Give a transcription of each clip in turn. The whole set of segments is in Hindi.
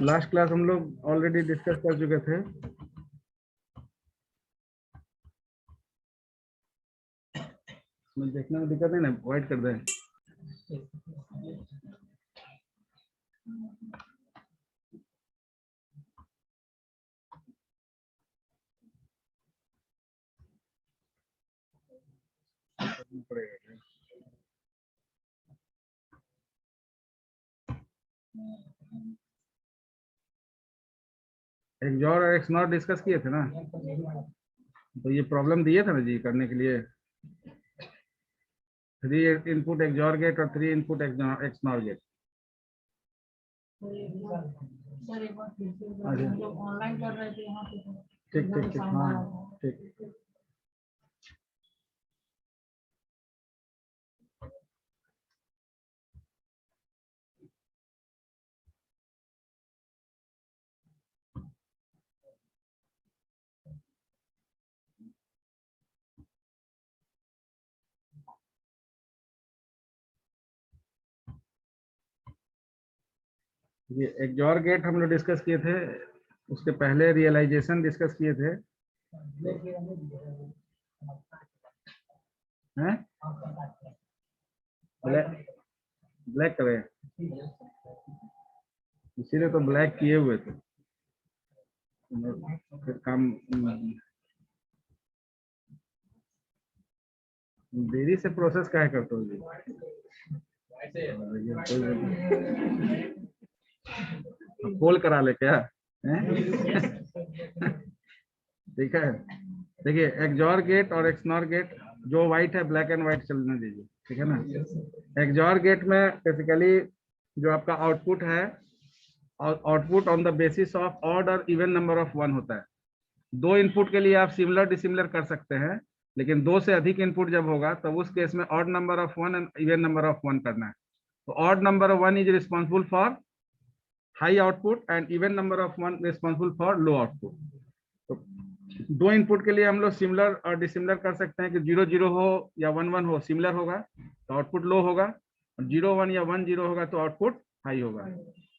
लास्ट क्लास हम लोग ऑलरेडी डिस्कस कर चुके थे। इसमें देखने में दिक्कत नहीं ना, व्हाइट कर दें। एक्सॉर और एक्सनॉर डिस्कस किए थे ना, तो ये प्रॉब्लम दिए थे ना जी करने के लिए। 3 इनपुट एक्सॉर गेट और 3 इनपुट एक्सनॉर गेट। ऑनलाइन कर रहे थे यहाँ पे। ठीक ठीक ठीक, हाँ ठीक। ये एक्सॉर गेट हम लोग डिस्कस किए थे, उसके पहले रियलाइजेशन डिस्कस किए थे। हैं? ब्लैक करें, इसीलिए तो ब्लैक किए हुए थे। फिर काम देरी से प्रोसेस क्या करते हो जी? कॉल करा ले क्या? ठीक है, देखिए एक्सॉर गेट और एक्सनॉर गेट, जो व्हाइट है ब्लैक एंड व्हाइट चलने दीजिए, ठीक है ना। एक्सॉर गेट में बेसिकली जो आपका आउटपुट है, output on the basis of odd और इवन नंबर ऑफ 1 होता है। 2 इनपुट के लिए आप सिमिलर डिसिमिलर कर सकते हैं, लेकिन 2 से अधिक इनपुट जब होगा तो उस केस में odd number of 1 and even number of 1 करना है। तो odd number of 1 is responsible for high output and even number of 1 responsible for low output. तो 2 इनपुट के लिए हम लोग सिमिलर और डिसिमिलर कर सकते हैं कि 0 0 हो या 1 1 हो, सिमिलर होगा तो आउटपुट लो होगा, और 0 1 या 1 0 होगा तो आउटपुट हाई होगा।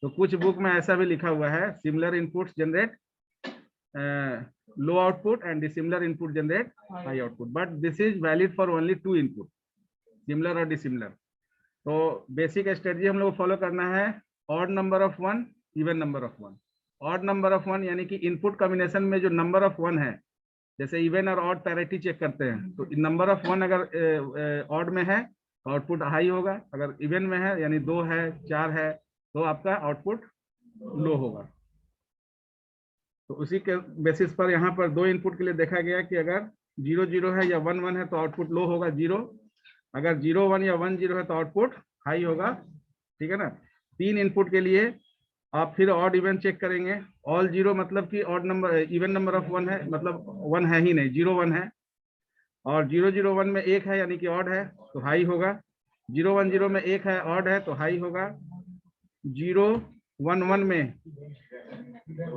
तो कुछ बुक में ऐसा भी लिखा हुआ है, similar inputs generate low output and dissimilar input generate high output, but this is valid for only 2 input, similar और dissimilar। तो बेसिक स्ट्रेटजी हम लोग को फॉलो करना है, odd number of 1 even number of 1। Odd number of 1 यानी कि इनपुट कॉम्बिनेशन में जो नंबर ऑफ 1 है, जैसे इवन और ऑड पैरिटी चेक करते हैं, तो नंबर ऑफ 1 अगर ऑड में है तो आउटपुट हाई होगा, अगर इवन में है यानी 2 है 4 है तो आपका आउटपुट लो होगा। तो उसी के बेसिस पर यहाँ पर 2 इनपुट के लिए देखा गया कि अगर 0 0 है या 1 1 है तो आउटपुट लो होगा 0, अगर 0 1 या 1 0 है तो आउटपुट हाई होगा, ठीक है ना। 3 इनपुट के लिए आप फिर ऑड इवन चेक करेंगे, ऑल 0 मतलब कि odd number even number of 1 है, मतलब 1 है ही नहीं, 0 1 है, और 0 0 1 में 1 है यानी कि ऑड है तो हाई होगा, 0 1 0 में 1 है ऑड है तो हाई होगा, 0 1 1 में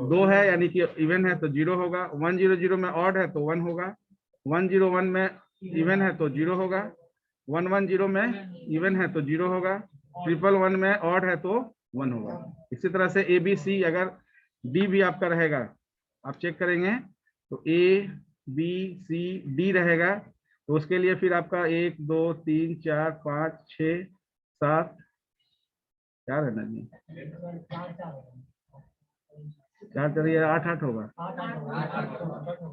2 है यानी कि इवन है तो 0 होगा, 1 0 0 में ऑड है तो 1 होगा, 1 0 1 में इवन है तो 0 होगा, 1 1 0 में इवन है तो 0 होगा, 1 1 1 में ऑड है तो 1 होगा। इसी तरह से ए बी सी, अगर डी भी आपका रहेगा, आप चेक करेंगे तो ए बी सी डी रहेगा, तो उसके लिए फिर आपका 1 2 3 4 5 6 7 4 है ना जी, 4 4 8 8 होगा,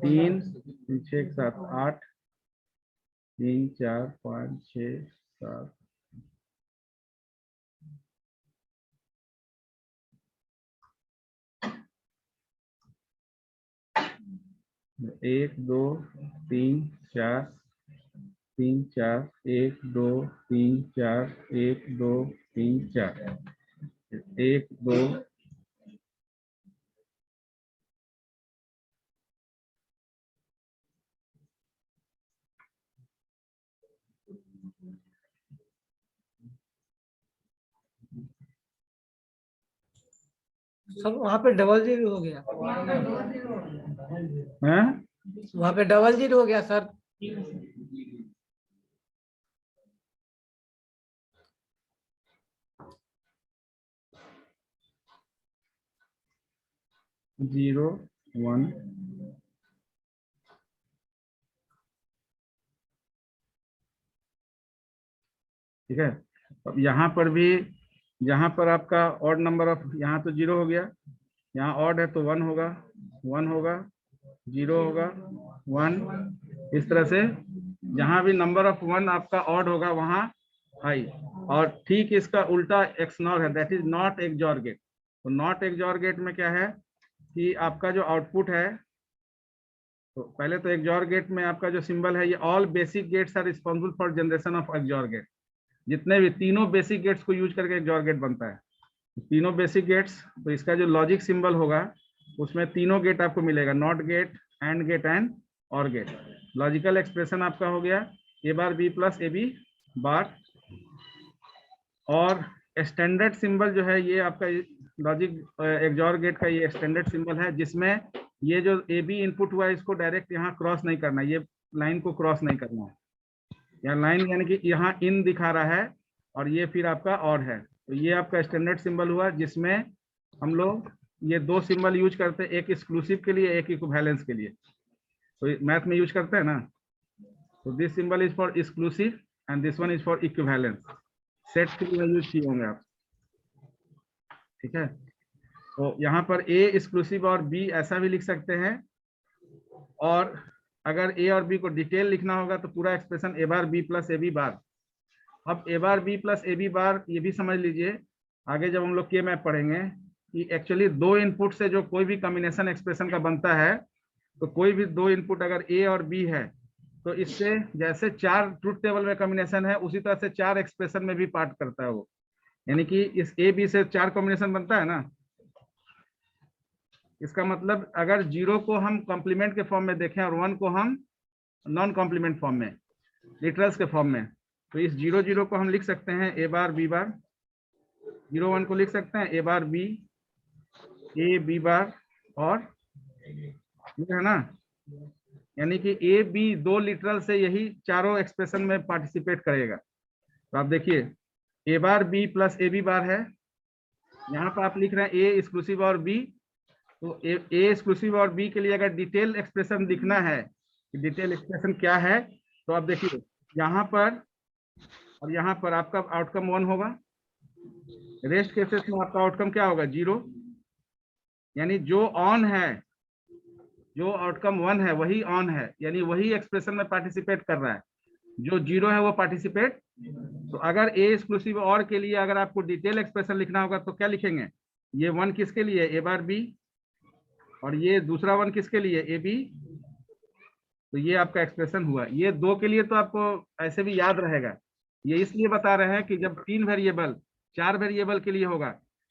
3 6 7 8 3 4 5 6 7 1 2 3 4 3 4 1 2 3 4 1 2 3 4 1 2 सर वहाँ पे डबल जीरो हो गया, हैं? वहाँ पे डबल जीरो हो गया सर। 0 1 ठीक है। अब यहाँ पर भी, यहाँ पर आपका ऑड नंबर ऑफ, यहाँ तो 0 हो गया, यहाँ ऑड है तो 1 होगा, 1 होगा, 0 होगा, 1, इस तरह से जहां भी नंबर ऑफ 1 आपका ऑड होगा वहां हाई। और ठीक इसका उल्टा एक्सनॉर है, that is not XOR gate. तो नॉट एक्सऑर गेट में क्या है कि आपका जो आउटपुट है, तो पहले तो एक्सऑर गेट में आपका जो सिंबल है, ये all basic gates are responsible for generation of XOR gate. जितने भी तीनों बेसिक गेट्स को यूज करके एक्सऑर गेट बनता है, तीनों बेसिक गेट्स। तो इसका जो लॉजिक सिंबल होगा उसमें तीनों गेट आपको मिलेगा, not gate, and gate and or gate. Logical expression आपका हो गया A bar B plus A B bar. और स्टैंडर्ड सिंबल जो है ये आपका लॉजिक एक्सऑर गेट का ये स्टैंडर्ड सिंबल है, जिसमें ये जो ए बी इनपुट हुआ है इसको डायरेक्ट यहाँ क्रॉस नहीं करना, ये लाइन को क्रॉस नहीं करना है। यहाँ लाइन यानी कि यहाँ इन दिखा रहा है और ये फिर आपका ऑड है। तो ये आपका स्टैंडर्ड सिंबल हुआ, जिसमें हम लोग ये दो सिंबल यूज करते हैं, एक एक्सक्लूसिव के लिए, एक इक्विवेलेंस के लिए। तो मैथ में यूज करते हैं ना, तो this symbol is for exclusive and this one is for equivalence. Set के लिए यूज किए होंगे आप, ठीक है। तो यहाँ पर ए एक्सक्लूसिव और बी ऐसा भी लिख सकते हैं, और अगर ए और बी को डिटेल लिखना होगा तो पूरा expression A bar B plus A B bar. अब A bar B plus A B bar ये भी समझ लीजिए, आगे जब हम लोग के मैप पढ़ेंगे कि एक्चुअली दो इनपुट से जो कोई भी कॉम्बिनेशन एक्सप्रेशन का बनता है, तो कोई भी दो इनपुट अगर ए और बी है, तो इससे जैसे 4 ट्रुथ टेबल में कॉम्बिनेशन है, उसी तरह से 4 एक्सप्रेशन में भी पार्ट करता है वो। यानी कि इस ए बी से 4 कॉम्बिनेशन बनता है ना। इसका मतलब अगर 0 को हम कॉम्प्लीमेंट के फॉर्म में देखें और 1 को हम नॉन कॉम्प्लीमेंट फॉर्म में, लिटरल्स के फॉर्म में, तो इस 0 0 को हम लिख सकते हैं ए बार बी बार, 0 1 को लिख सकते हैं ए bar B, A B bar, और है ना, यानी कि ए बी दो लिटरल से यही चारों एक्सप्रेशन में पार्टिसिपेट करेगा। तो आप देखिए A bar B plus A B bar है, यहाँ पर आप लिख रहे हैं ए एक्सक्लूसिव और बी। तो ए एक्सक्लूसिव और बी के लिए अगर डिटेल एक्सप्रेशन दिखना है कि डिटेल एक्सप्रेशन क्या है, तो आप देखिए यहाँ पर और यहाँ पर आपका आउटकम 1 होगा, रेस्ट केसेस में आपका आउटकम क्या होगा 0। यानी जो ऑन है, जो आउटकम 1 है वही ऑन है, यानी वही एक्सप्रेशन में पार्टिसिपेट कर रहा है, जो 0 है वो पार्टिसिपेट। तो अगर ए एक्सक्लूसिव और के लिए अगर आपको डिटेल एक्सप्रेशन लिखना होगा तो क्या लिखेंगे, ये 1 किसके लिए ए बार बी, और ये दूसरा 1 किसके लिए ए बी। तो ये आपका एक्सप्रेशन हुआ। ये 2 के लिए तो आपको ऐसे भी याद रहेगा, ये इसलिए बता रहे हैं कि जब 3 वेरिएबल 4 वेरिएबल के लिए होगा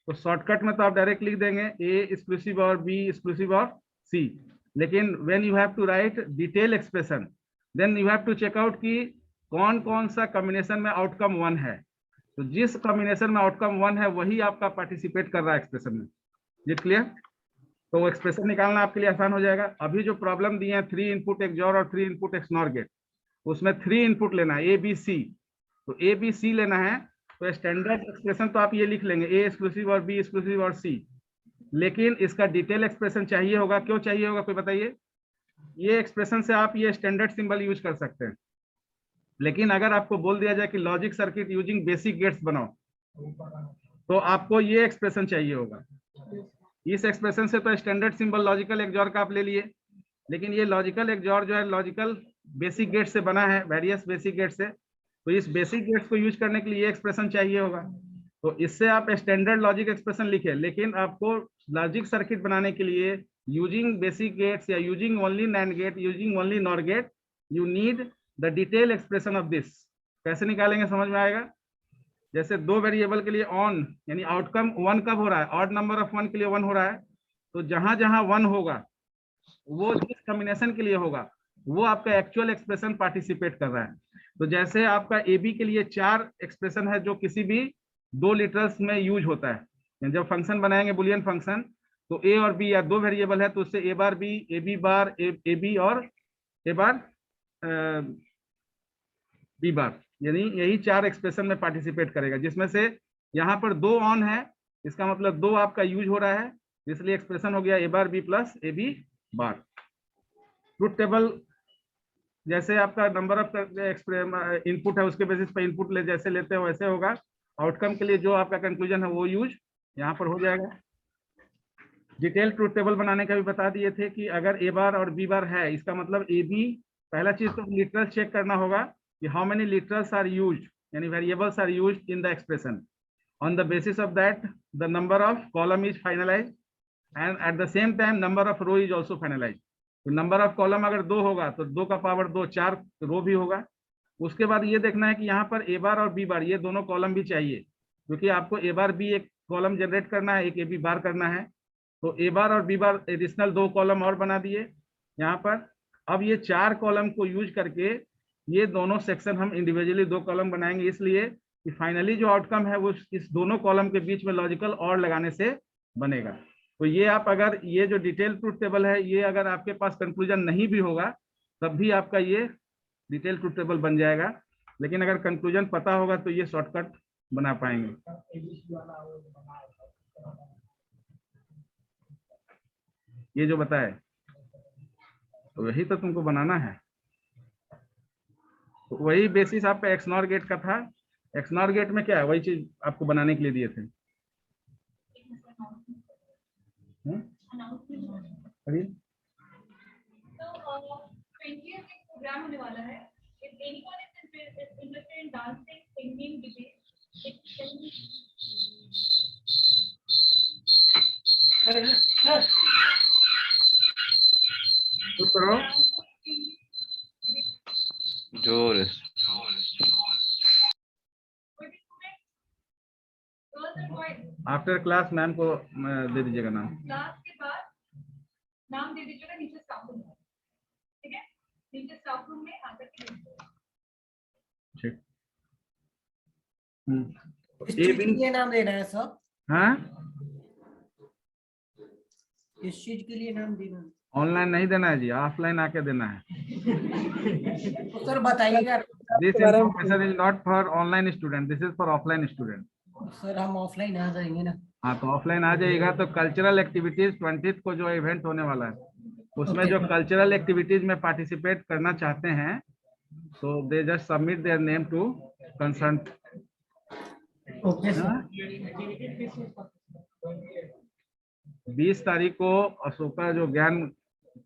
तो शॉर्टकट में तो आप डायरेक्ट लिख देंगे ए एक्सक्लूसिव और बी एक्सक्लूसिव और सी। लेकिन when you have to write detail expression, then you have to check out कि कौन कौन सा कॉम्बिनेशन में आउटकम 1 है। तो जिस कॉम्बिनेशन में आउटकम 1 है वही आपका पार्टिसिपेट कर रहा है एक्सप्रेशन में। ये क्लियर? तो वो एक्सप्रेशन निकालना आपके लिए आसान हो जाएगा। अभी जो प्रॉब्लम दी है 3 इनपुट एक्सऑर और 3 इनपुट एक्सनॉर गेट, उसमें 3 इनपुट लेना है ए बी सी। तो ए बी सी लेना है तो स्टैंडर्ड एक्सप्रेशन तो आप ये लिख लेंगे ए एक्सक्लूसिव और बी एक्सक्लूसिव और सी, लेकिन इसका डिटेल एक्सप्रेशन चाहिए होगा। क्यों चाहिए होगा कोई बताइए? ये एक्सप्रेशन से आप ये स्टैंडर्ड सिंबल यूज कर सकते हैं, लेकिन अगर आपको बोल दिया जाए कि logic circuit using basic gets बनाओ, तो आपको ये एक्सप्रेशन चाहिए होगा। इस एक्सप्रेशन से तो स्टैंडर्ड सिंबल लॉजिकल एक्सऑर का आप ले लिए, लेकिन ये लॉजिकल एक्सऑर जो है लॉजिकल बेसिक गेट से बना है, वेरियस बेसिक गेट से। तो इस बेसिक गेट्स को यूज करने के लिए ये एक्सप्रेशन चाहिए होगा। तो इससे आप स्टैंडर्ड लॉजिक एक्सप्रेशन लिखे, लेकिन आपको लॉजिक सर्किट बनाने के लिए यूजिंग बेसिक गेट्स या using only NAND gate, using only NOR gate, you need the detail expression of this. कैसे निकालेंगे समझ में आएगा? जैसे 2 वेरिएबल के लिए ऑन यानी आउटकम 1 कब हो रहा है, ऑड नंबर ऑफ 1 के लिए 1 हो रहा है, तो जहां जहां 1 होगा वो जिस कॉम्बिनेशन के लिए होगा वो आपका एक्चुअल एक्सप्रेशन पार्टिसिपेट कर रहा है। तो जैसे आपका ए बी के लिए 4 एक्सप्रेशन है जो किसी भी 2 लिटरल्स में यूज होता है। जब फंक्शन बनाएंगे बुलियन फंक्शन, तो ए और बी या 2 वेरिएबल है तो उससे A bar B, A B bar, A B और ए बार बी बार, यानी यही 4 एक्सप्रेशन में पार्टिसिपेट करेगा, जिसमें से यहाँ पर 2 ऑन है, इसका मतलब 2 आपका यूज हो रहा है, इसलिए एक्सप्रेशन हो गया A bar B plus A B bar. Truth table जैसे आपका नंबर ऑफ इनपुट है उसके बेसिस पे इनपुट जैसे लेते हो वैसे होगा। आउटकम के लिए जो आपका कंक्लूजन है वो यूज यहाँ पर हो जाएगा। डिटेल ट्रुथ टेबल बनाने का भी बता दिए थे कि अगर ए बार और बी बार है, इसका मतलब ए बी, पहला चीज तो लिटरल चेक करना होगा कि how many literals are used, यानी variables are used in the expression. On the basis of that the number of column is finalize and at the same time number of row is also finalize. तो नंबर ऑफ कॉलम अगर 2 होगा तो 2 का पावर 2 4 रो भी होगा। उसके बाद ये देखना है कि यहाँ पर ए बार और बी बार ये दोनों कॉलम भी चाहिए, क्योंकि आपको ए बार बी एक कॉलम जनरेट करना है, एक ए बी बार करना है। तो ए बार और बी बार एडिशनल 2 कॉलम और बना दिए यहाँ पर। अब ये 4 कॉलम को यूज करके ये दोनों सेक्शन हम इंडिविजुअली 2 कॉलम बनाएंगे, इसलिए कि फाइनली जो आउटकम है वो इस दोनों कॉलम के बीच में लॉजिकल और लगाने से बनेगा। तो ये आप अगर ये जो डिटेल ट्रुथ टेबल है ये अगर आपके पास कंक्लूजन नहीं भी होगा तब भी आपका ये डिटेल ट्रुथ टेबल बन जाएगा, लेकिन अगर कंक्लूजन पता होगा तो ये शॉर्टकट बना पाएंगे। ये जो बताए तो वही तो तुमको बनाना है। तो वही बेसिस आपका एक्सनॉर गेट का था। एक्सनॉर गेट में क्या है, वही चीज आपको बनाने के लिए दिए थे। अभी प्रोग्राम होने वाला है। If anyone is interested in dancing, singing, तो करो जोर आफ्टर क्लास मैम को दे दीजिएगा नाम। क्लास के बाद नाम दे दीजिएगा नीचे स्टाफ रूम में, ठीक है? नीचे स्टाफ रूम में आकर के दीजिएगा। ठीक। इस चीज के लिए नाम देना है सर? हाँ, इस चीज के लिए नाम देना है? ऑनलाइन नहीं देना है जी, ऑफलाइन आके देना है। तो सर बताइएगा। This information is not for online student, this is for offline student. Sir हम ऑफलाइन आ जाएंगे ना? हाँ तो ऑफलाइन आ जाइएगा। तो कल्चरल एक्टिविटीज 20 को जो इवेंट होने वाला है उसमें जो कल्चरल एक्टिविटीज में पार्टिसिपेट करना चाहते हैं तो they just submit their name to concern. Okay sir. 20 तारीख को अशोका जो ज्ञान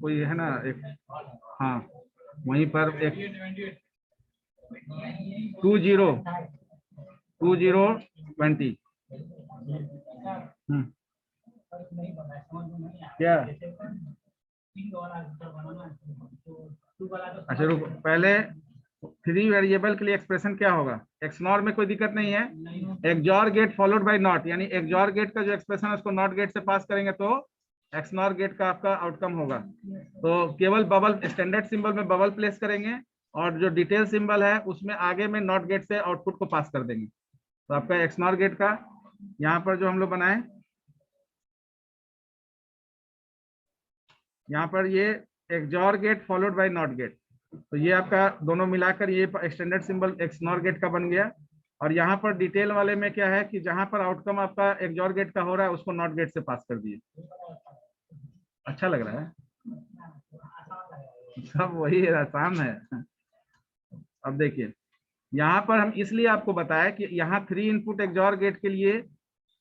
कोई है ना एक, हाँ वहीं पर एक 2020 क्या। अच्छा रुको, पहले 3 वेरिएबल के लिए एक्सप्रेशन क्या होगा। एक्सनॉर में कोई दिक्कत नहीं है, XOR gate followed by NOT, यानी एक्सॉर गेट का जो एक्सप्रेशन है उसको नॉट गेट से पास करेंगे तो एक्सनॉर गेट का आपका आउटकम होगा। तो केवल बबल स्टैंडर्ड सिंबल में बबल प्लेस करेंगे और जो डिटेल सिंबल है उसमें आगे में नॉट गेट से आउटपुट को पास कर देंगे। तो आपका एक्सनॉर गेट का यहाँ पर जो हम लोग बनाए, यहाँ पर ये XOR gate followed by NOT gate, तो ये आपका दोनों मिलाकर ये स्टैंडर्ड सिंबल एक्सनॉर गेट का बन गया। और यहाँ पर डिटेल वाले में क्या है कि जहां पर आउटकम आपका एक्सॉर गेट का हो रहा है उसको नॉट गेट से पास कर दिए। अच्छा लग रहा है, सब वही आसान है। अब देखिए यहाँ पर हम इसलिए आपको बताया कि यहाँ 3 इनपुट एक्सॉर गेट के लिए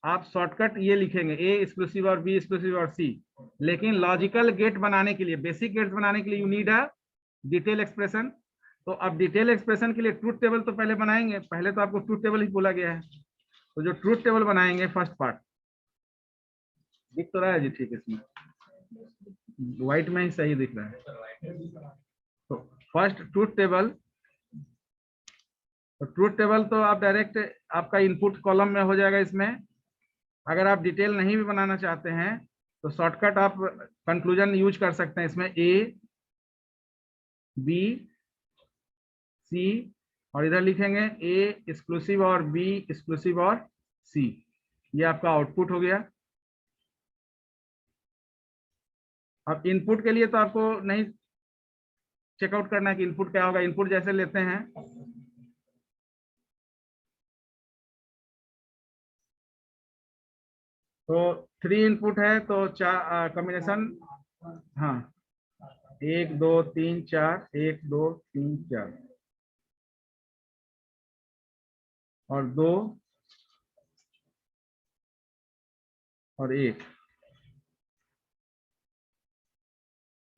आप शॉर्टकट ये लिखेंगे ए एक्सक्लूसिव और बी एक्सक्लूसिव और सी, लेकिन लॉजिकल गेट बनाने के लिए, बेसिक गेट बनाने के लिए you need a detail expression. तो अब डिटेल एक्सप्रेशन के लिए ट्रूथ टेबल तो पहले बनाएंगे, पहले तो आपको ट्रूथ टेबल ही बोला गया है। तो जो ट्रूथ टेबल बनाएंगे फर्स्ट पार्ट दिख तो रहा है जी, ठीक है, इसमें व्हाइट में ही सही दिख रहा है। तो फर्स्ट ट्रूथ टेबल, तो ट्रूथ टेबल तो आप डायरेक्ट आपका इनपुट कॉलम में हो जाएगा। इसमें अगर आप डिटेल नहीं भी बनाना चाहते हैं तो शॉर्टकट आप कंक्लूजन यूज कर सकते हैं। इसमें ए बी सी और इधर लिखेंगे ए एक्सक्लूसिव और बी एक्सक्लूसिव और सी, ये आपका आउटपुट हो गया। अब इनपुट के लिए तो आपको नहीं चेकआउट करना है कि इनपुट क्या होगा। इनपुट जैसे लेते हैं तो 3 इनपुट है तो 4 कॉम्बिनेशन, हाँ 1 2 3 4, 1 2 3 4 और 2 और 1,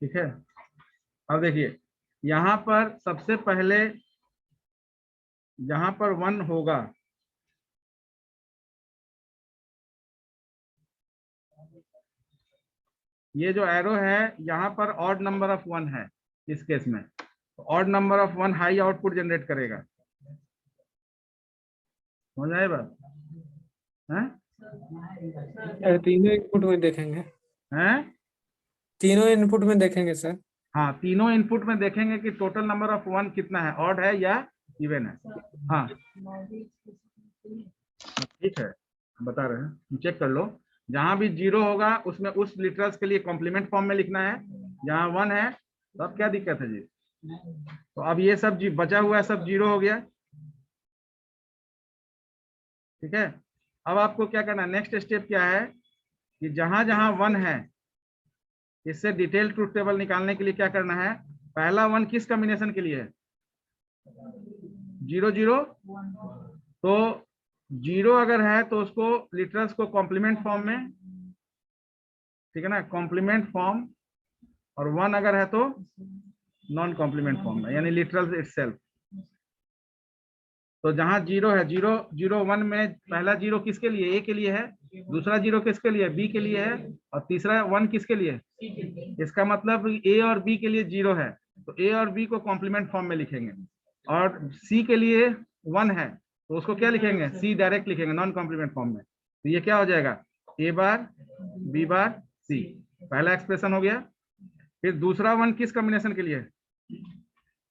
ठीक है। अब देखिए यहाँ पर सबसे पहले जहां पर 1 होगा, ये जो एरो है यहाँ पर ऑड नंबर ऑफ 1 है इस केस में, तो odd number of 1 high output generate करेगा। हो जाए बात है? तीनों इनपुट में देखेंगे, हैं? तीनों इनपुट में देखेंगे सर। हाँ तीनों इनपुट में देखेंगे कि टोटल नंबर ऑफ 1 कितना है, ऑड है या इवन है। हाँ ठीक है, बता रहे हैं, चेक कर लो। जहां भी 0 होगा उसमें उस लिटरल्स के लिए कॉम्प्लीमेंट फॉर्म में लिखना है, जहां 1 है तो अब क्या दिक्कत है जी। तो अब ये सब बचा हुआ है सब 0 हो गया, ठीक है। अब आपको क्या करना है, नेक्स्ट स्टेप क्या है कि जहां जहां 1 है इससे डिटेल ट्रूथ टेबल निकालने के लिए क्या करना है, पहला 1 किस कॉम्बिनेशन के लिए है, 0 0, तो 0 अगर है तो उसको लिटरल्स को कॉम्प्लीमेंट फॉर्म में, ठीक है ना, कॉम्प्लीमेंट फॉर्म, और 1 अगर है तो नॉन कॉम्प्लीमेंट फॉर्म में, यानी लिटरल्स इटसेल्फ। तो जहां 0 है, 0 0 1 में पहला 0 किसके लिए, ए के लिए है, दूसरा 0 किसके लिए, बी के लिए है, और तीसरा 1 किसके लिए, इसका मतलब ए और बी के लिए 0 है तो ए और बी को कॉम्प्लीमेंट फॉर्म में लिखेंगे, और सी के लिए 1 है तो उसको क्या लिखेंगे, सी डायरेक्ट लिखेंगे नॉन कॉम्प्लीमेंट फॉर्म में। तो ये क्या हो जाएगा, ए बार बी बार सी, पहला एक्सप्रेशन हो गया। फिर दूसरा 1 किस कॉम्बिनेशन के लिए,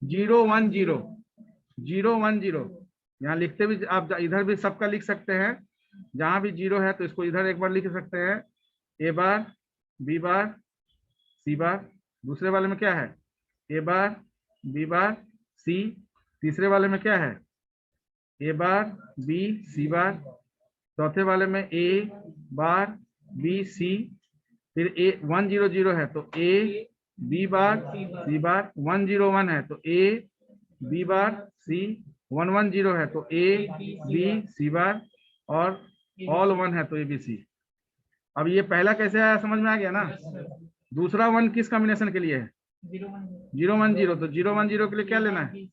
0 1 0, 0 1 0, यहाँ लिखते भी आप इधर भी सबका लिख सकते हैं, जहां भी 0 है तो इसको इधर एक बार लिख सकते हैं, ए बार बी बार सी बार। दूसरे वाले में क्या है, ए बार बी बार सी। तीसरे वाले में क्या है, ए बार बी सी बार। चौथे वाले में ए बार बी सी। फिर ए 1 0 0 है तो ए बी बार सी बार। 1 0 1 है तो ए बी बार सी। 1 1 0 है तो ए बी सी बार, और ऑल 1 है तो ए बी सी। अब ये पहला कैसे आया समझ में आ गया ना। दूसरा 1 किस कॉम्बिनेशन के लिए है, 0 1 0, तो 0 1 0 के लिए क्या लेना है,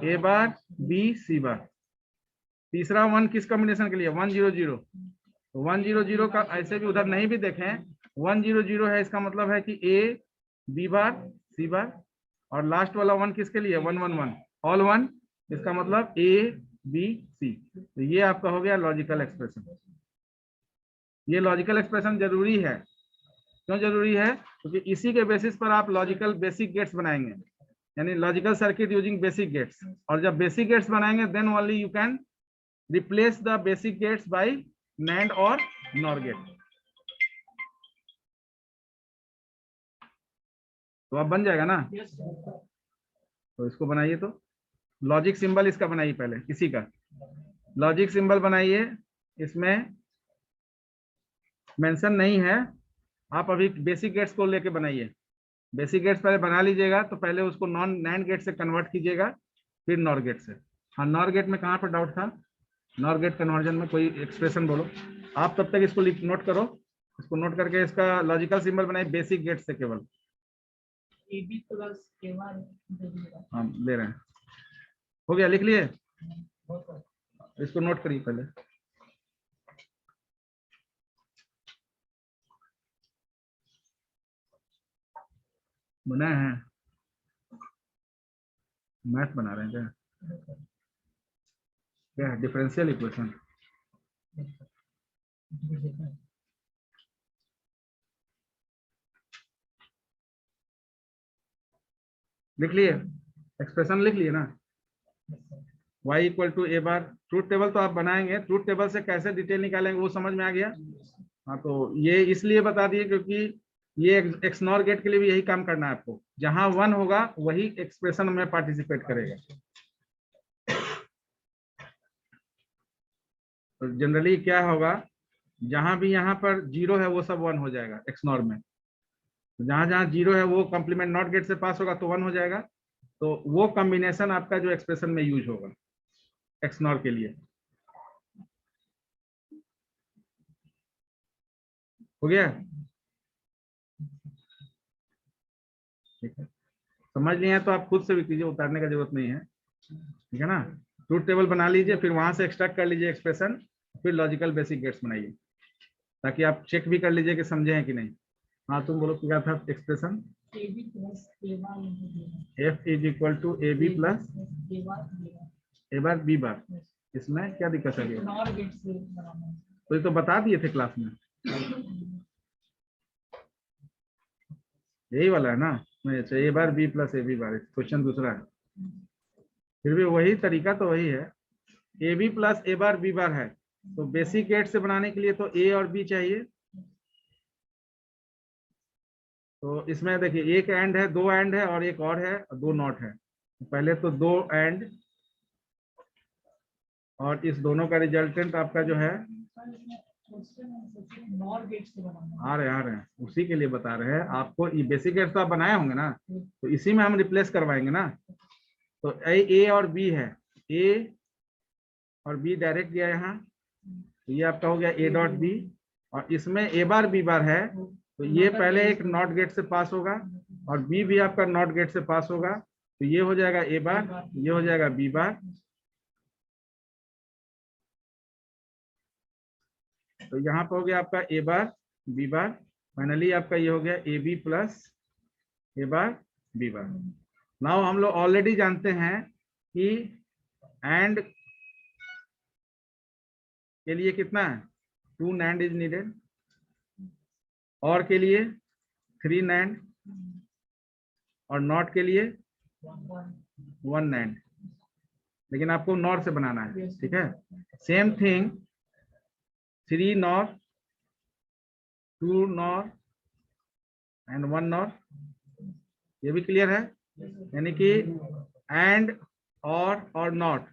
ए बार बी सी बार। तीसरा 1 किस कॉम्बिनेशन के लिए, 1 0 0, तो 1 0 0 का ऐसे भी उधर नहीं भी देखें, 1 0 0 है इसका मतलब है कि ए बी बार सी बार, और लास्ट वाला 1 किसके लिए, 1 1 1, ऑल 1, इसका मतलब ए बी सी। तो ये आपका हो गया लॉजिकल एक्सप्रेशन। ये लॉजिकल एक्सप्रेशन जरूरी है, क्यों जरूरी है, क्योंकि इसी के बेसिस पर आप लॉजिकल बेसिक गेट्स बनाएंगे, यानी logical circuit using basic gates. और जब बेसिक गेट्स बनाएंगे then only you can replace the basic gates by NAND और NOR गेट। तो अब बन जाएगा ना। तो इसको बनाइए, तो लॉजिक सिंबल इसका बनाइए, पहले इसी का लॉजिक सिंबल बनाइए। इसमें मेंशन नहीं है, आप अभी बेसिक गेट्स को लेके बनाइए। बेसिक गेट्स पहले बना लीजिएगा, तो पहले उसको नॉन NAND गेट से कन्वर्ट कीजिएगा, फिर NOR गेट से। हाँ NOR गेट में कहाँ पर डाउट था, NOR गेट कन्वर्जन में कोई एक्सप्रेशन बोलो आप, तब तक इसको नोट करो। इसको नोट करके इसका लॉजिकल सिंबल बनाइए बेसिक गेट से केवल। हाँ ले रहे हैं, हो गया, लिख लिए, इसको नोट करिए पहले। बनाए हैं, मैथ बना रहे हैं क्या है, डिफरेंशियल इक्वेशन। लिख लिए, एक्सप्रेशन लिख लिए ना, y equal to A bar. Truth table तो आप बनाएंगे, ट्रूथ टेबल से कैसे डिटेल निकालेंगे वो समझ में आ गया। हाँ तो ये इसलिए बता दिए क्योंकि ये XNOR गेट के लिए भी यही काम करना है आपको, जहां 1 होगा वही एक्सप्रेशन में पार्टिसिपेट करेगा। तो जनरली क्या होगा जहां भी यहाँ पर जीरो है वो सब 1 हो जाएगा एक्सनॉर में। जहां जहां जीरो है वो कॉम्प्लीमेंट नॉट गेट से पास होगा तो 1 हो जाएगा। तो वो कॉम्बिनेशन आपका जो एक्सप्रेशन में यूज होगा एक्सनॉर के लिए। हो गया? ठीक है, समझ लिया तो आप खुद से भी कीजिए, उतारने का जरूरत नहीं है। ठीक है ना? ट्रूथ टेबल बना लीजिए, फिर वहां से एक्सट्रैक्ट कर लीजिए एक्सप्रेशन, फिर लॉजिकल बेसिक गेट्स बनाइए, ताकि आप चेक भी कर लीजिए कि समझे हैं कि नहीं। हाँ तुम बोलो क्या था expression? F is equal to A B plus A bar B bar. इसमें क्या दिक्कत है? तो ये तो बता दिए थे क्लास में, यही वाला है ना? नहीं, अच्छा A bar B plus A B bar, question दूसरा है। फिर भी वही तरीका तो वही है, A B plus A bar B bar है। तो बेसिक गेट से बनाने के लिए तो ए और बी चाहिए। तो इसमें देखिए एक एंड है, दो एंड है और एक और है, और दो नॉट है। पहले तो दो एंड और इस दोनों का रिजल्टेंट आपका जो है आ रहे हैं, उसी के लिए बता रहे हैं आपको। ये बेसिक गेट्स तो आप बनाए होंगे ना, तो इसी में हम रिप्लेस करवाएंगे ना। तो ए और बी है, ए और बी डायरेक्ट गया यहाँ, तो ये आपका हो गया ए डॉट बी। और इसमें ए बार बी बार है, तो ये पहले एक नॉट गेट से पास होगा और बी भी आपका नॉट गेट से पास होगा। तो ये हो जाएगा ए बार, ये हो जाएगा बी बार। तो यहाँ पे हो गया आपका ए बार बी बार। फाइनली आपका ये हो गया A B plus A bar B bar. Now हम लोग ऑलरेडी जानते हैं कि एंड के लिए कितना है, 2 NAND इज नीडेड, और के लिए 3 NAND, और नॉट के लिए 1 NAND। लेकिन आपको नॉर से बनाना है, ठीक है? Same thing 3 NOR, 2 NOR and 1 NOR। ये भी क्लियर है? यानी कि एंड और नॉट।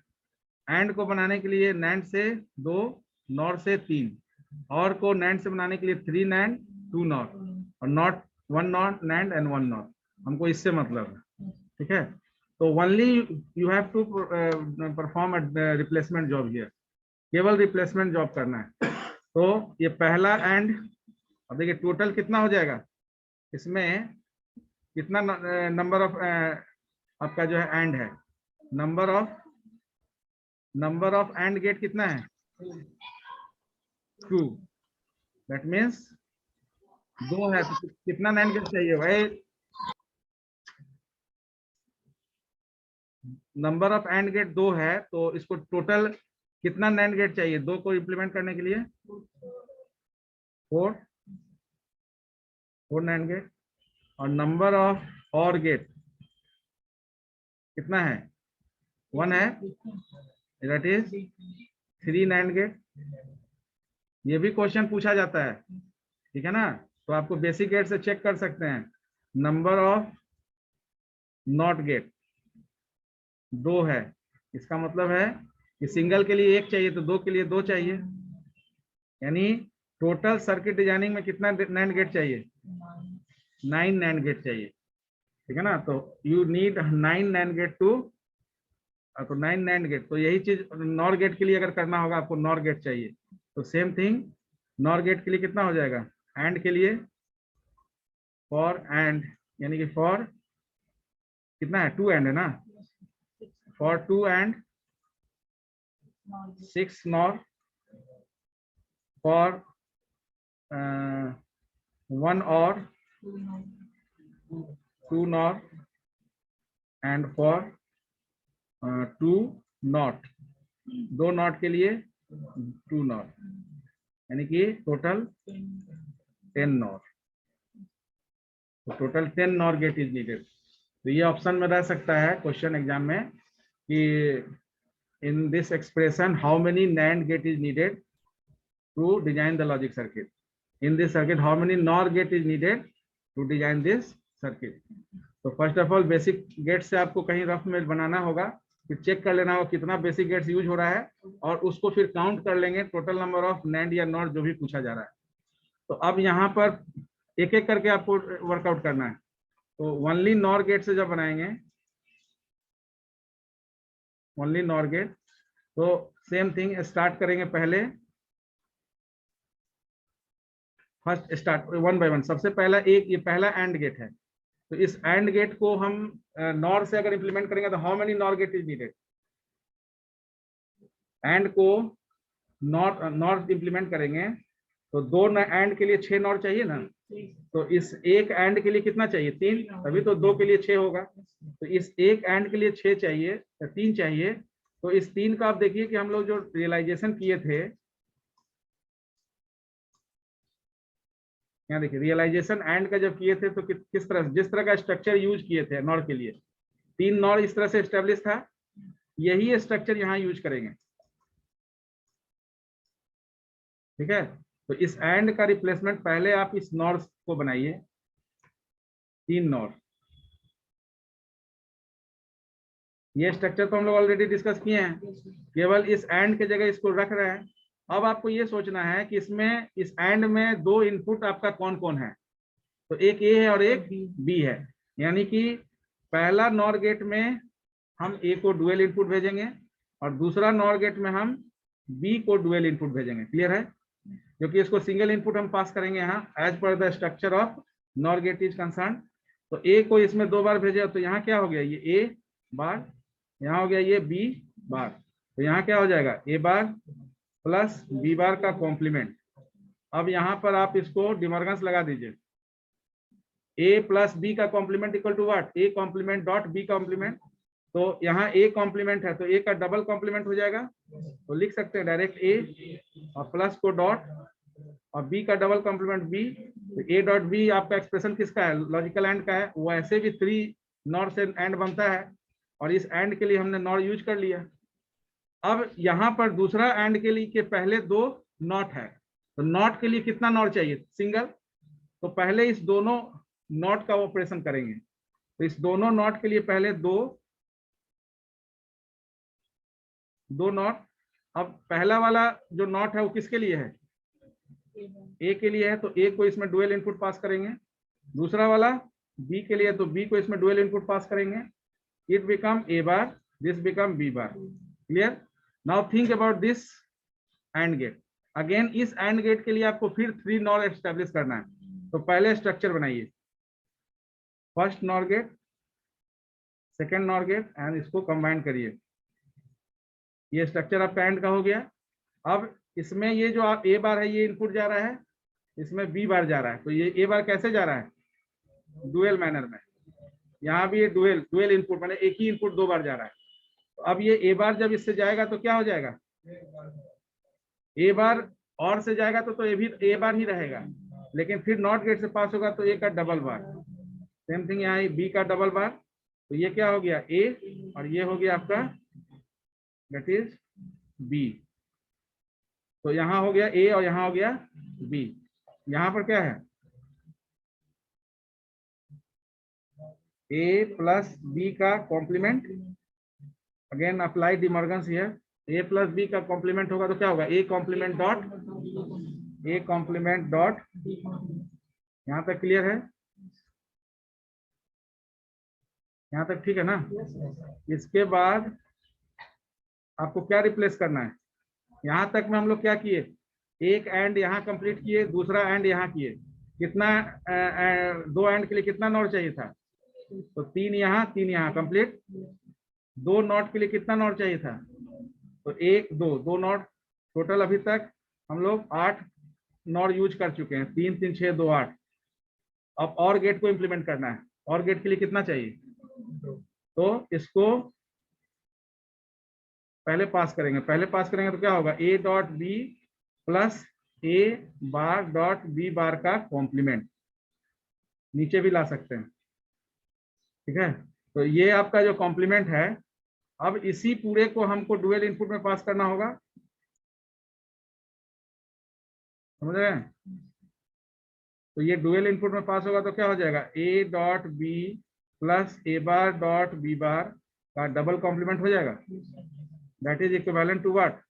एंड को बनाने के लिए NAND से 2, नॉर से 3, और को NAND से बनाने के लिए 3 NAND 2 NOR, और not 1 NOR NAND and 1 NOR। हमको इससे मतलब है, ठीक है? तो only you have to perform replacement job here, केवल रिप्लेसमेंट जॉब करना है। तो ये पहला एंड, अब देखिए टोटल कितना हो जाएगा इसमें, कितना नंबर ऑफ आपका जो है एंड है, नंबर ऑफ एंड गेट कितना है, 2। दैट मीन्स 2 है, तो कितना नैंड गेट चाहिए भाई? नंबर ऑफ एंड गेट 2 है, तो इसको टोटल कितना नैंड गेट चाहिए 2 को इम्प्लीमेंट करने के लिए? 4 नैंड गेट। और नंबर ऑफ और गेट कितना है? 1 है, दैट इज 3 नैंड गेट। ये भी क्वेश्चन पूछा जाता है, ठीक है ना? तो आपको बेसिक गेट से चेक कर सकते हैं। नंबर ऑफ नॉट गेट 2 है, इसका मतलब है कि सिंगल के लिए 1 चाहिए, तो 2 के लिए 2 चाहिए। यानी टोटल सर्किट डिजाइनिंग में कितना नैंड गेट चाहिए? 9 नैंड गेट चाहिए, ठीक है ना? तो you need 9 NAND gate two, तो 9 नैंड गेट। तो यही चीज नॉर गेट के लिए अगर करना होगा, आपको नॉर गेट चाहिए, तो सेम थिंग नॉर गेट के लिए कितना हो जाएगा? एंड के लिए फॉर एंड, यानी कि फॉर कितना है? 2 एंड है ना? फॉर 2 एंड 6 नॉर, फॉर 1 और 2 NOR, and for 2 not, 2 not के लिए 2 नॉट, यानी कि टोटल 10 नॉर। तो total 10 NOR gate is needed. तो ये ऑप्शन में रह सकता है क्वेश्चन एग्जाम में कि in this expression how many NAND gate is needed to design the logic circuit, in this circuit how many NOR gate is needed to design this circuit. तो first of all basic gate से आपको कहीं रफ में बनाना होगा, फिर चेक कर लेना हो कितना बेसिक गेट्स यूज हो रहा है, और उसको फिर काउंट कर लेंगे टोटल नंबर ऑफ नैंड या नॉट जो भी पूछा जा रहा है। तो अब यहाँ पर एक एक करके आपको वर्कआउट करना है। तो ओनली नॉर गेट से जब बनाएंगे, ओनली नॉर गेट, तो सेम थिंग स्टार्ट करेंगे। पहले first start one by one. सबसे पहला एक, ये पहला एंड गेट है, तो इस एंड गेट को हम नॉर से अगर इंप्लीमेंट करेंगे तो how many NOR gate is needed? AND को नॉर इंप्लीमेंट करेंगे तो दो एंड के लिए 6 नॉर चाहिए ना, तो इस एक एंड के लिए कितना चाहिए? 3, तभी तो 2 के लिए 6 होगा। तो इस एक एंड के लिए 6 चाहिए, 3 चाहिए। तो इस 3 का आप देखिए कि हम लोग जो रियलाइजेशन किए थे, यहाँ देखिए रियलाइजेशन एंड का जब किए थे तो किस तरह, जिस तरह का स्ट्रक्चर यूज किए थे नॉर के लिए, 3 नॉर इस तरह से एस्टेब्लिश था, यही स्ट्रक्चर यहाँ यूज करेंगे। ठीक है, तो इस एंड का रिप्लेसमेंट पहले आप इस नॉर को बनाइए, 3 नॉर। ये स्ट्रक्चर तो हम लोग ऑलरेडी डिस्कस किए हैं, केवल इस एंड के जगह इसको रख रहे हैं। अब आपको ये सोचना है कि इसमें, इस एंड में 2 इनपुट आपका कौन कौन है, तो एक ए है और एक बी है। यानी कि पहला नॉर गेट में हम ए को डुअल इनपुट भेजेंगे और दूसरा नॉर गेट में हम बी को डुअल इनपुट भेजेंगे। क्लियर है? क्योंकि इसको सिंगल इनपुट हम पास करेंगे यहाँ as far the structure of NOR gate is concern. तो ए को इसमें 2 बार भेजे, तो यहाँ क्या हो गया? ये ए बार, यहाँ हो गया ये बी बार। तो यहाँ क्या हो जाएगा? ए बार प्लस बी बार का कॉम्प्लीमेंट। अब यहाँ पर आप इसको डिमॉर्गन्स लगा दीजिए। ए प्लस बी का complement equal to what? A complement dot B complement. तो यहाँ ए कॉम्प्लीमेंट है तो ए का डबल कॉम्प्लीमेंट हो जाएगा, तो लिख सकते हैं डायरेक्ट ए और प्लस को डॉट और बी का डबल कॉम्प्लीमेंट बी। तो ए डॉट बी आपका एक्सप्रेशन किसका है? लॉजिकल एंड का है। वो ऐसे भी 3 नॉर से एंड बनता है और इस एंड के लिए हमने नॉर यूज कर लिया। अब यहाँ पर दूसरा एंड के लिए के पहले 2 नॉट है, तो नॉट के लिए कितना नॉर चाहिए? सिंगल। तो पहले इस दोनों नॉट का ऑपरेशन करेंगे। तो इस दोनों नॉट के लिए पहले 2 नॉट। अब पहला वाला जो नॉट है वो किसके लिए है? ए के लिए है, तो ए को इसमें डुअल इनपुट पास करेंगे। दूसरा वाला बी के लिए, तो बी को इसमें डुअल इनपुट पास करेंगे। It become A bar, this become B bar. Clear? Now think about this AND gate. Again इस एंड गेट के लिए आपको फिर 3 नॉर एस्टेब्लिश करना है। तो पहले स्ट्रक्चर बनाइए, first NOR gate, second NOR gate and इसको कंबाइन करिए। ये स्ट्रक्चर आपका एंड का हो गया। अब इसमें ये जो आप ए बार है ये इनपुट जा रहा है, इसमें बी बार जा रहा है। तो ये ए बार कैसे जा रहा है? डुअल मैनर में। यहाँ भी ये डुअल इनपुट, माने एक ही इनपुट 2 बार जा रहा है। तो अब ये ए बार जब इससे जाएगा तो क्या हो जाएगा? ए बार और से जाएगा तो ये भी ए बार ही रहेगा, लेकिन फिर नॉट गेट से पास होगा तो ए का डबल बार। सेम थिंग यहाँ बी का डबल बार। तो ये क्या हो गया? ए और ये हो गया आपका दैट इज बी। तो यहाँ हो गया ए और यहाँ हो गया बी। यहाँ पर क्या है? ए प्लस बी का complement. Again apply De Morgan's here. A plus B का कॉम्प्लीमेंट होगा तो क्या होगा? A complement dot, A complement dot. यहाँ तक क्लियर है? यहाँ तक ठीक है ना? इसके बाद आपको क्या रिप्लेस करना है? यहाँ तक में हम लोग क्या किए? एक एंड यहाँ कंप्लीट किए, दूसरा एंड यहाँ किए। कितना 2 एंड के लिए कितना नॉट चाहिए था? तो 3 यहाँ 3 यहाँ कंप्लीट। 2 नॉट के लिए कितना नॉट चाहिए था? तो 1 2 नॉट। टोटल अभी तक हम लोग 8 नॉट यूज कर चुके हैं। 3 3 6 2 8। अब और गेट को इंप्लीमेंट करना है। और गेट के लिए कितना चाहिए? तो इसको पहले पास करेंगे। पहले पास करेंगे तो क्या होगा? A dot B plus A bar dot B bar का कॉम्प्लीमेंट। नीचे भी ला सकते हैं। ठीक है, तो ये आपका जो कॉम्प्लीमेंट है, अब इसी पूरे को हमको डुअल इनपुट में पास करना होगा। समझ रहे हैं? तो ये डुअल इनपुट में पास होगा तो क्या हो जाएगा? A dot B plus A bar dot B bar का डबल कॉम्प्लीमेंट हो जाएगा, that is equivalent to what,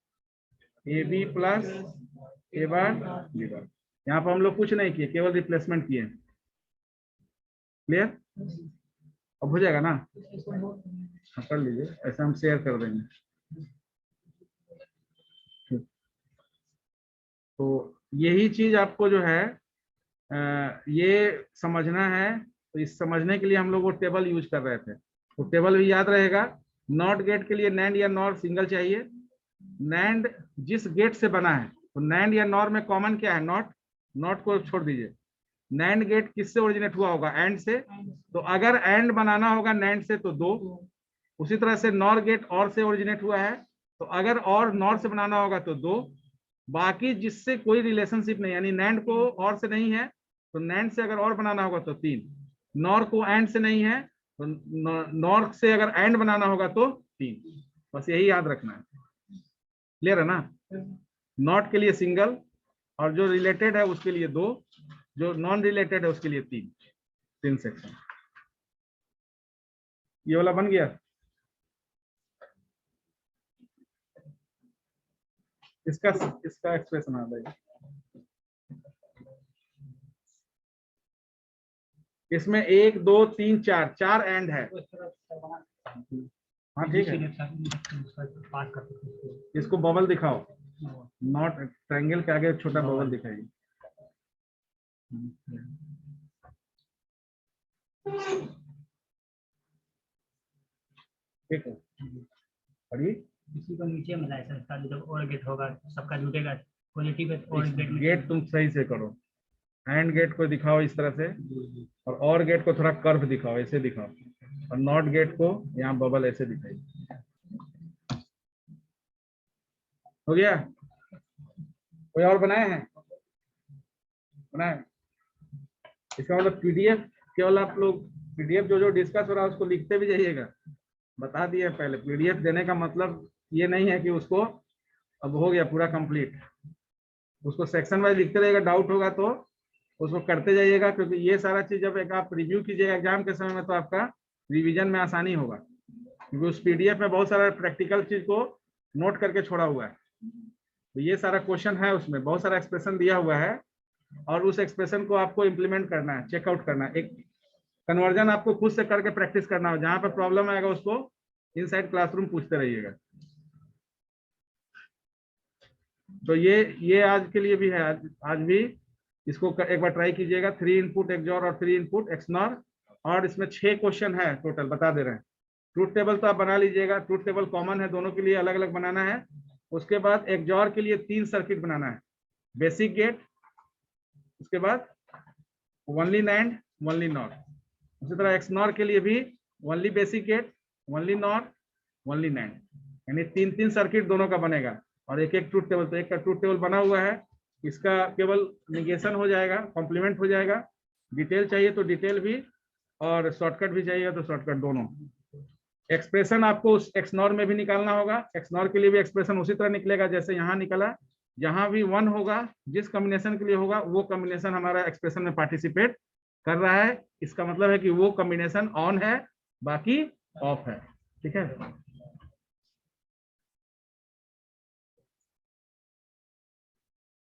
A B plus A bar B bar. यहाँ पर हम लोग कुछ नहीं किए, केवल रिप्लेसमेंट किए। क्लियर? अब हो जाएगा ना? हाँ, कर लीजिए, ऐसा हम शेयर कर देंगे। तो यही चीज आपको जो है ये समझना है। तो इस समझने के लिए हम लोग वो टेबल यूज कर रहे थे। तो टेबल भी याद रहेगा। नॉट गेट के लिए नैंड या नॉर सिंगल चाहिए। नैंड जिस गेट से बना है, तो नैंड या नॉर में कॉमन क्या है, नॉट। नॉट को छोड़ दीजिए। नैंड गेट किससे ओरिजिनेट हुआ होगा, एंड से। तो अगर एंड बनाना होगा नैंड से तो 2। उसी तरह से नॉर गेट और से ओरिजिनेट हुआ है, तो अगर और नॉर से बनाना होगा तो 2। बाकी जिससे कोई रिलेशनशिप नहीं, यानी नैंड को और से नहीं है तो नैंड से अगर और बनाना होगा तो 3। नॉर को एंड से नहीं है तो नॉर से अगर एंड बनाना होगा तो 3। बस यही याद रखना है। क्लियर है ना? नॉट के लिए सिंगल, और जो रिलेटेड है उसके लिए 2, जो नॉन रिलेटेड है उसके लिए 3 सेक्शन। ये वाला बन गया। इसका एक्सप्रेशन आ जाएगा। इसमें 1 2 3 4 एंड है। हाँ ठीक है, इसको बबल दिखाओ। नॉट ट्रायंगल के आगे छोटा बबल दिखाइए। ठीक है, पढ़िए। इसी को नीचे मिला है सर, जब और गेट होगा सबका जुटेगा पॉजिटिव है, और गेट में गेट तुम सही से करो। एंड गेट को दिखाओ इस तरह से, और गेट को थोड़ा कर्व दिखाओ, ऐसे दिखाओ। और नॉट गेट को यहाँ बबल ऐसे दिखाइए। हो गया? कोई और बनाए हैं? बनाए? इसका मतलब पीडीएफ केवल आप लोग पीडीएफ जो डिस्कस हो रहा है उसको लिखते भी जाइएगा। बता दिए पहले, पीडीएफ देने का मतलब ये नहीं है कि उसको अब हो गया पूरा कंप्लीट। उसको सेक्शन वाइज लिखते रहिएगा, डाउट होगा तो उसको करते जाइएगा, क्योंकि ये सारा चीज जब एक आप रिव्यू कीजिएगा एग्जाम के समय में तो आपका रिवीजन में आसानी होगा, क्योंकि उस पीडीएफ में बहुत सारा प्रैक्टिकल चीज को नोट करके छोड़ा हुआ है। तो ये सारा क्वेश्चन है, उसमें बहुत सारा एक्सप्रेशन दिया हुआ है, और उस एक्सप्रेशन को आपको इम्प्लीमेंट करना है, चेकआउट करना है। एक कन्वर्जन आपको खुद से करके प्रैक्टिस करना हो, जहां पर प्रॉब्लम आएगा उसको इनसाइड क्लासरूम पूछते रहिएगा। तो ये आज के लिए भी है, आज भी इसको एक बार ट्राई कीजिएगा। 3 इनपुट एक्सऑर और 3 इनपुट एक्सनॉर, और इसमें 6 क्वेश्चन है टोटल, बता दे रहे हैं। ट्रूथ टेबल तो आप बना लीजिएगा, ट्रूथ टेबल कॉमन है, दोनों के लिए अलग अलग बनाना है। उसके बाद एक्सऑर के लिए 3 सर्किट बनाना है, बेसिक गेट, उसके बाद ओनली नैंड, ओनली नॉर। उसी तरह एक्सनॉर के लिए भी only basic gate, only NOR, only NAND, यानी 3 सर्किट दोनों का बनेगा, और एक ट्रूथ टेबल। तो एक का ट्रूथ टेबल बना हुआ है, इसका केवल निगेशन हो जाएगा, कॉम्प्लीमेंट हो जाएगा। डिटेल चाहिए तो डिटेल भी, और शॉर्टकट भी चाहिए तो शॉर्टकट, दोनों। एक्सप्रेशन आपको उस एक्सनॉर में भी निकालना होगा। एक्सनॉर के लिए भी एक्सप्रेशन उसी तरह निकलेगा जैसे यहाँ निकला। जहां भी 1 होगा, जिस कॉम्बिनेशन के लिए होगा, वो कॉम्बिनेशन हमारा एक्सप्रेशन में पार्टिसिपेट कर रहा है। इसका मतलब है कि वो कॉम्बिनेशन ऑन है, बाकी ऑफ है। ठीक है।